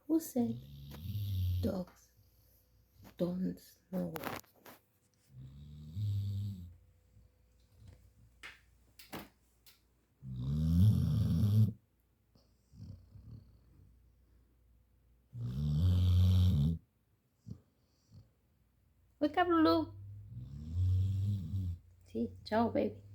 Who said dogs don't know? Wake up, Lulu. See, ciao, baby.